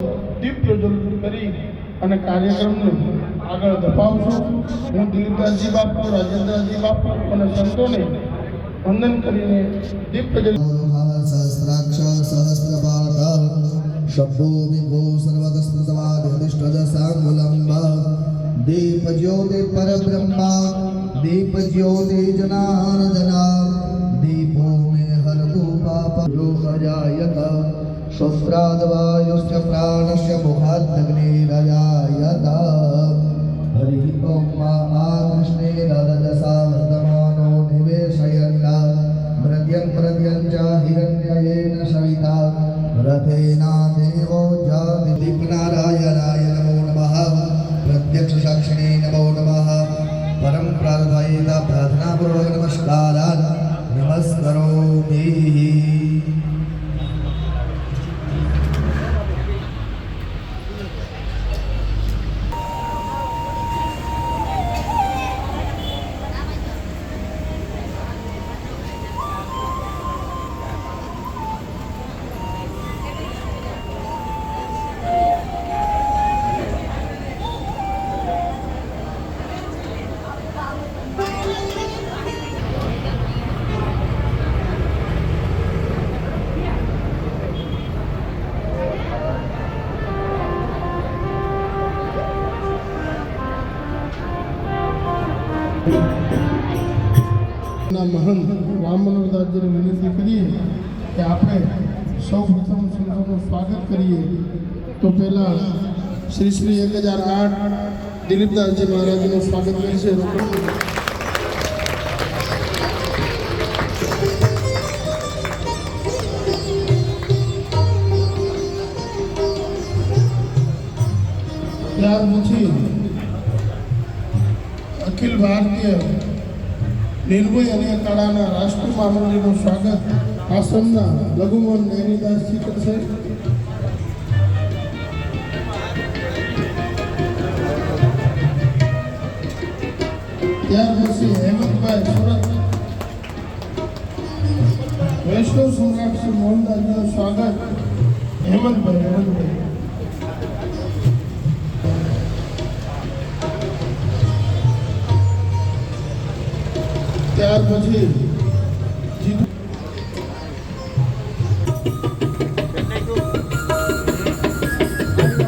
દીપ પ્રજ્વલિત કરી અને કાર્યક્રમને આગળ ધપાવશું. હું દિલીપદાસજી બાપુ, રાજેન્દ્રજી બાપુ અને સંતોને વંદન કરીને દીપ પ્રજ્વલિત સહસ્રાક્ષ સહસ્રપાદ શબ્દો વિભો સર્વદસ્તવાદિષ્ટદશાંગુલંબ દીપ જ્યોતિ પરબ્રહ્મા દીપ જ્યોતિ જનાર્દના દીપો મે હરતુ પાપ યોગજાયત શસ્ત્રાદવાયુશ્ચ પ્રાણસ્ય મુખાદગ્નિરજાયત હરિ ઓમ કૃષ્ણે રદદસા વર્તમાનો નિવેશયન્ના મૃદ્યં પ્રદ્યં ચ હિરણ્યયેન સવિતા રથેના દેવો જાતિ દીપનારાયણાય નમો નમઃ પ્રત્યક્ષ સાક્ષિણે નમો નમઃ પરમ પ્રાર્થયેત પ્રાર્થનાપૂર્વક નમસ્કારાન નમસ્કરોમિ. મહંત રામ મનોહરદાસજીને વિનંતી કરીએ કે આપણે સૌ પ્રથમ સંતોનું સ્વાગત કરીએ. તો પહેલા શ્રી 1008 દિલીપદાસજી મહારાજનું સ્વાગત કરશે. ત્યાર પછી અખિલ ભારતીય નિર્ભય અને કળાના રાષ્ટ્રીય મહામંત્રીનું સ્વાગત આશ્રમના લઘુમન નૈનીદાસજી કરશે. ત્યાર પછી હેમંતભાઈ સુરત વૈષ્ણવ સમ્રાટ શ્રી મોહનદાસજીનું સ્વાગત હેમંતભાઈ. ત્યાર પછી